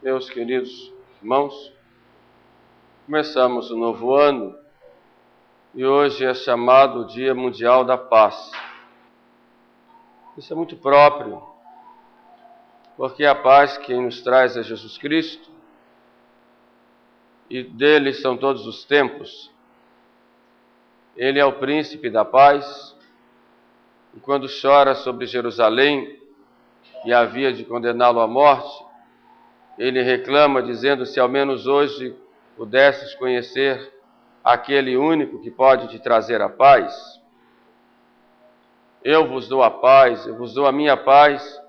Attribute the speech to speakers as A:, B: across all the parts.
A: Meus queridos irmãos, começamos o novo ano e hoje é chamado o Dia Mundial da Paz. Isso é muito próprio, porque a paz quem nos traz é Jesus Cristo e dele são todos os tempos. Ele é o príncipe da paz e quando chora sobre Jerusalém e havia de condená-lo à morte, ele reclama dizendo: se ao menos hoje pudesses conhecer aquele único que pode te trazer a paz. Eu vos dou a paz, eu vos dou a minha paz,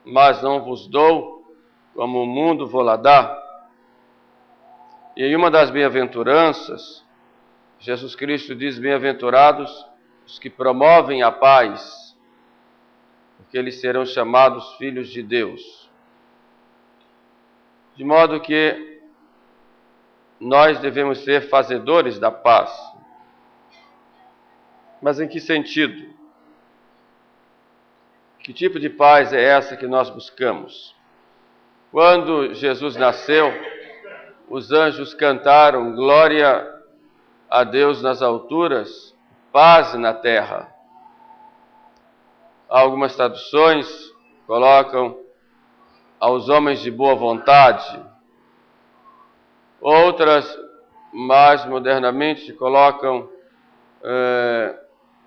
A: mas não vos dou como o mundo vou-la dar. E em uma das bem-aventuranças, Jesus Cristo diz: bem-aventurados os que promovem a paz, porque eles serão chamados filhos de Deus. De modo que nós devemos ser fazedores da paz. Mas em que sentido? Que tipo de paz é essa que nós buscamos? Quando Jesus nasceu, os anjos cantaram: glória a Deus nas alturas, paz na terra. Algumas traduções colocam aos homens de boa vontade. Outras, mais modernamente, colocam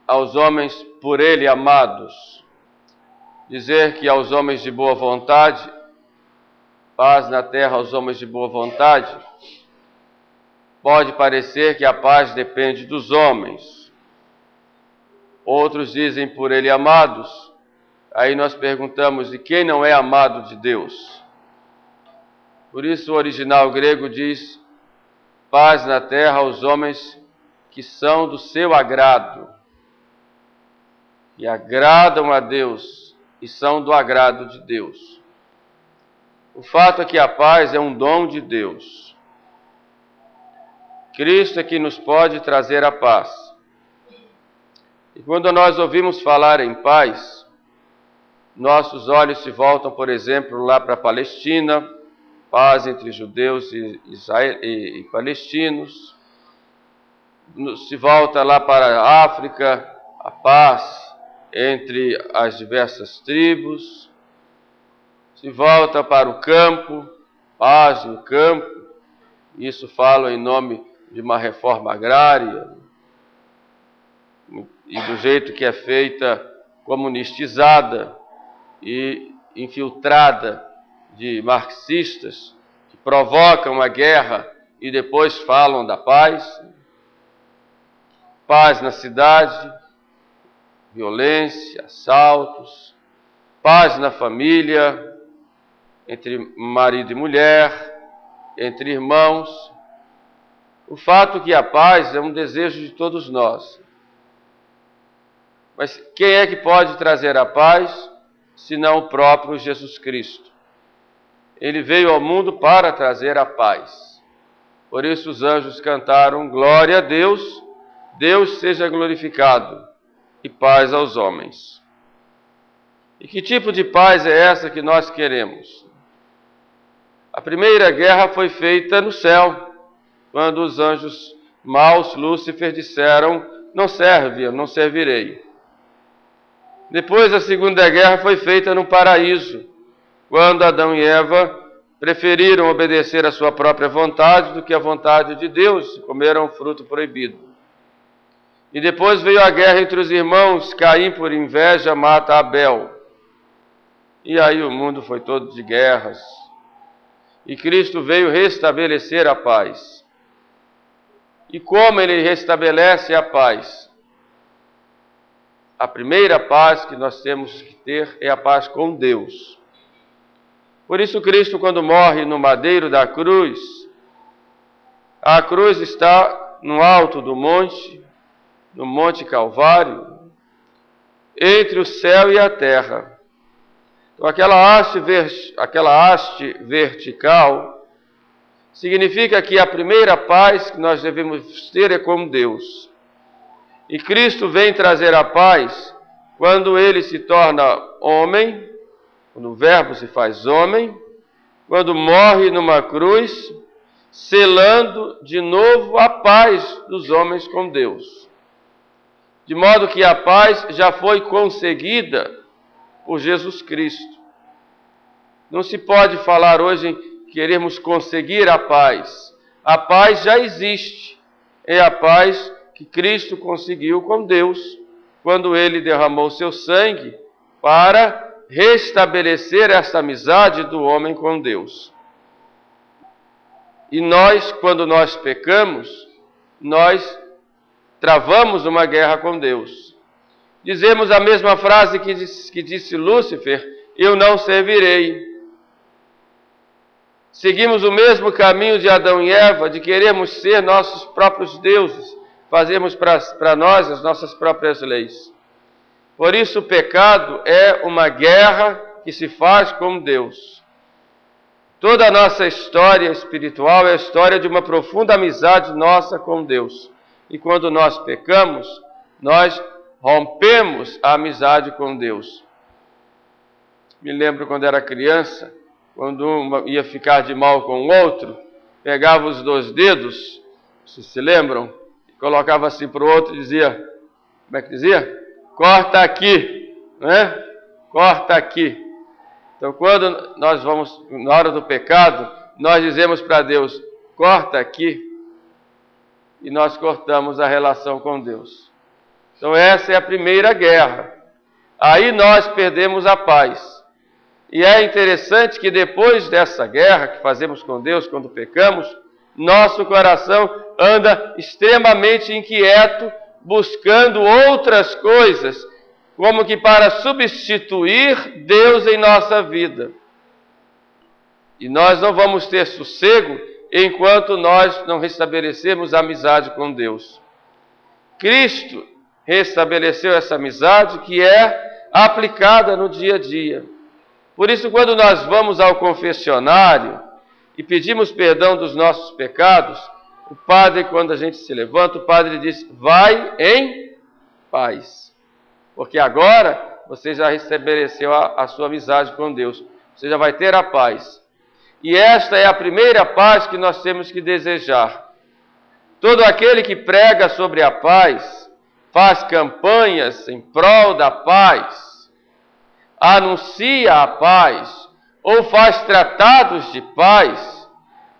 A: aos homens por ele amados. Dizer que aos homens de boa vontade, paz na terra aos homens de boa vontade, pode parecer que a paz depende dos homens. Outros dizem por ele amados. Aí nós perguntamos: e quem não é amado de Deus? Por isso o original grego diz: paz na terra aos homens que são do seu agrado, que agradam a Deus e são do agrado de Deus. O fato é que a paz é um dom de Deus. Cristo é que nos pode trazer a paz. E quando nós ouvimos falar em paz, nossos olhos se voltam, por exemplo, lá para a Palestina, paz entre judeus e palestinos. Se volta lá para a África, a paz entre as diversas tribos. Se volta para o campo, paz no campo. Isso fala em nome de uma reforma agrária e do jeito que é feita, comunistizada e infiltrada de marxistas que provocam a guerra e depois falam da paz. Paz na cidade, violência, assaltos. Paz na família, entre marido e mulher, entre irmãos. O fato é que a paz é um desejo de todos nós. Mas quem é que pode trazer a paz, senão o próprio Jesus Cristo? Ele veio ao mundo para trazer a paz. Por isso os anjos cantaram: glória a Deus, Deus seja glorificado, e paz aos homens. E que tipo de paz é essa que nós queremos? A primeira guerra foi feita no céu, quando os anjos maus, Lúcifer, disseram: não serve, eu não servirei. Depois a segunda guerra foi feita no paraíso, quando Adão e Eva preferiram obedecer à sua própria vontade do que à vontade de Deus, comeram o fruto proibido. E depois veio a guerra entre os irmãos, Caim por inveja mata Abel. E aí o mundo foi todo de guerras. E Cristo veio restabelecer a paz. E como ele restabelece a paz? A primeira paz que nós temos que ter é a paz com Deus. Por isso Cristo, quando morre no madeiro da cruz, a cruz está no alto do monte, no Monte Calvário, entre o céu e a terra. Então aquela haste vertical significa que a primeira paz que nós devemos ter é com Deus. E Cristo vem trazer a paz quando ele se torna homem, quando o Verbo se faz homem, quando morre numa cruz, selando de novo a paz dos homens com Deus. De modo que a paz já foi conseguida por Jesus Cristo. Não se pode falar hoje em queremos conseguir a paz. A paz já existe. É a paz que Cristo conseguiu com Deus, quando Ele derramou seu sangue para restabelecer essa amizade do homem com Deus. E nós, quando nós pecamos, nós travamos uma guerra com Deus. Dizemos a mesma frase que disse Lúcifer: eu não servirei. Seguimos o mesmo caminho de Adão e Eva, de querermos ser nossos próprios deuses, fazermos para nós as nossas próprias leis. Por isso o pecado é uma guerra que se faz com Deus. Toda a nossa história espiritual é a história de uma profunda amizade nossa com Deus. E quando nós pecamos, nós rompemos a amizade com Deus. Me lembro quando era criança, quando um ia ficar de mal com o outro, pegava os 2 dedos, vocês se lembram? Colocava assim para o outro e dizia, como é que dizia? Corta aqui, né? Corta aqui. Então, quando nós vamos, na hora do pecado, nós dizemos para Deus, corta aqui, e nós cortamos a relação com Deus. Então, essa é a primeira guerra. Aí nós perdemos a paz. E é interessante que depois dessa guerra que fazemos com Deus, quando pecamos, nosso coração anda extremamente inquieto, buscando outras coisas, como que para substituir Deus em nossa vida. E nós não vamos ter sossego enquanto nós não restabelecermos a amizade com Deus. Cristo restabeleceu essa amizade que é aplicada no dia a dia. Por isso, quando nós vamos ao confessionário e pedimos perdão dos nossos pecados, o padre, quando a gente se levanta, o padre diz, vai em paz. Porque agora você já restabeleceu a sua amizade com Deus. Você já vai ter a paz. E esta é a primeira paz que nós temos que desejar. Todo aquele que prega sobre a paz, faz campanhas em prol da paz, anuncia a paz ou faz tratados de paz,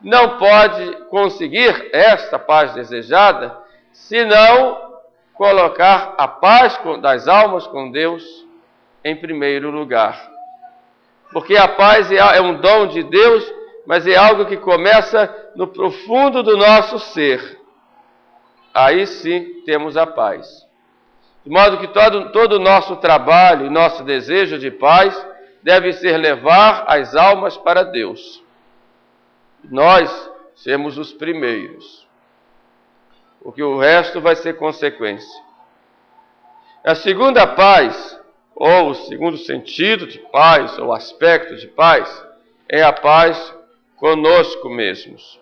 A: não pode conseguir esta paz desejada se não colocar a paz das almas com Deus em primeiro lugar. Porque a paz é um dom de Deus, mas é algo que começa no profundo do nosso ser. Aí sim temos a paz. De modo que todo o nosso trabalho e nosso desejo de paz deve ser levar as almas para Deus. Nós sermos os primeiros, porque o resto vai ser consequência. A segunda paz, ou o segundo sentido de paz, ou aspecto de paz, é a paz conosco mesmos.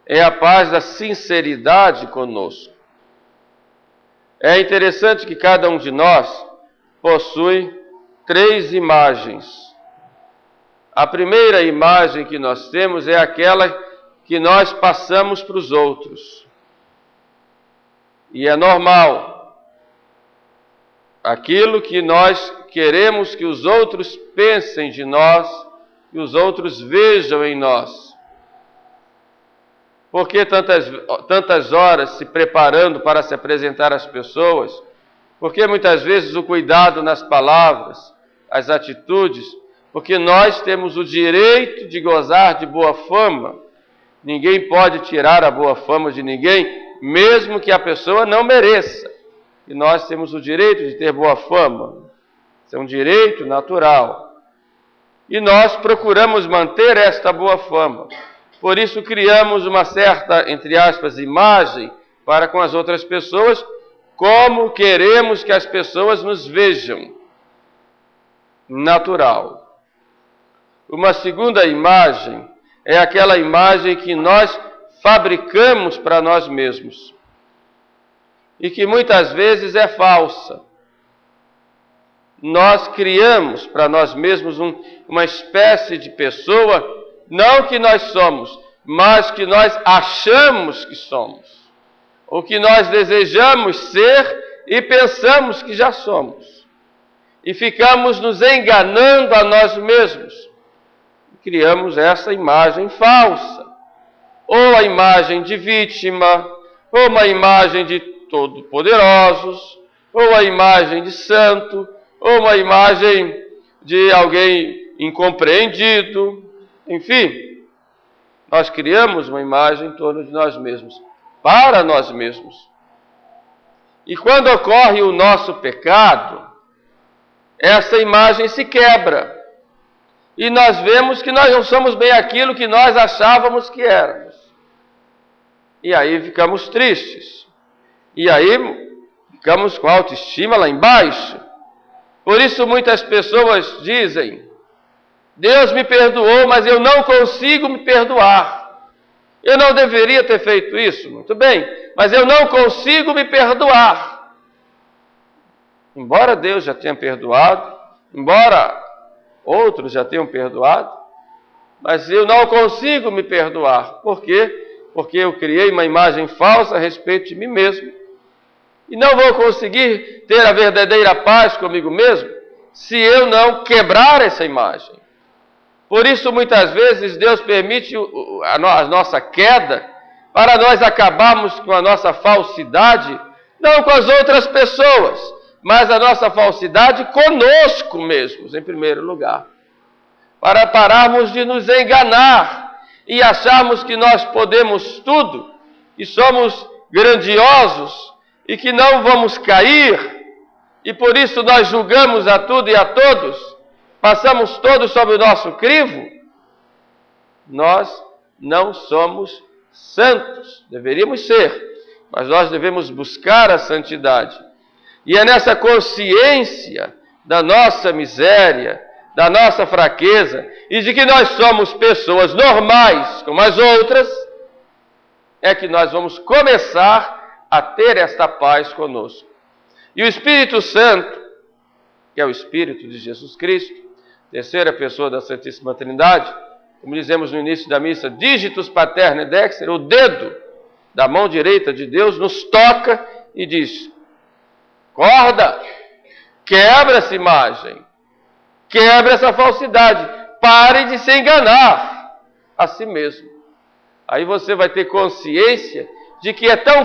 A: É a paz da sinceridade conosco. É interessante que cada um de nós possui 3 imagens. A primeira imagem que nós temos é aquela que nós passamos para os outros. E é normal. Aquilo que nós queremos que os outros pensem de nós, que os outros vejam em nós. Por que tantas horas se preparando para se apresentar às pessoas? Porque muitas vezes o cuidado nas palavras, as atitudes, porque nós temos o direito de gozar de boa fama. Ninguém pode tirar a boa fama de ninguém, mesmo que a pessoa não mereça. E nós temos o direito de ter boa fama. Isso é um direito natural. E nós procuramos manter esta boa fama. Por isso criamos uma certa, entre aspas, imagem para com as outras pessoas, como queremos que as pessoas nos vejam. Natural. Uma segunda imagem é aquela imagem que nós fabricamos para nós mesmos. E que muitas vezes é falsa. nós criamos para nós mesmos uma espécie de pessoa, não que nós somos, mas que nós achamos que somos, ou que nós desejamos ser e pensamos que já somos. E ficamos nos enganando a nós mesmos. Criamos essa imagem falsa, ou a imagem de vítima, ou uma imagem de todo-poderosos, ou a imagem de santo, ou uma imagem de alguém incompreendido. Enfim, nós criamos uma imagem em torno de nós mesmos, para nós mesmos. E quando ocorre o nosso pecado, essa imagem se quebra. E nós vemos que nós não somos bem aquilo que nós achávamos que éramos. E aí ficamos tristes. E aí ficamos com a autoestima lá embaixo. Por isso muitas pessoas dizem: Deus me perdoou, mas eu não consigo me perdoar. Eu não deveria ter feito isso, muito bem, mas eu não consigo me perdoar. Embora Deus já tenha perdoado, embora outros já tenham perdoado, mas eu não consigo me perdoar. Por quê? Porque eu criei uma imagem falsa a respeito de mim mesmo. E não vou conseguir ter a verdadeira paz comigo mesmo se eu não quebrar essa imagem. Por isso, muitas vezes, Deus permite a nossa queda para nós acabarmos com a nossa falsidade, não com as outras pessoas, mas a nossa falsidade conosco mesmos, em primeiro lugar. Para pararmos de nos enganar e acharmos que nós podemos tudo e somos grandiosos e que não vamos cair, e por isso nós julgamos a tudo e a todos, passamos todos sobre o nosso crivo. Nós não somos santos, deveríamos ser, mas nós devemos buscar a santidade. E é nessa consciência da nossa miséria, da nossa fraqueza, e de que nós somos pessoas normais como as outras, é que nós vamos começar a ter esta paz conosco. E o Espírito Santo, que é o Espírito de Jesus Cristo, terceira pessoa da Santíssima Trindade, como dizemos no início da missa, digitus paterno dexter, o dedo da mão direita de Deus, nos toca e diz: acorda, quebra essa imagem, quebra essa falsidade, pare de se enganar a si mesmo. Aí você vai ter consciência de que é tão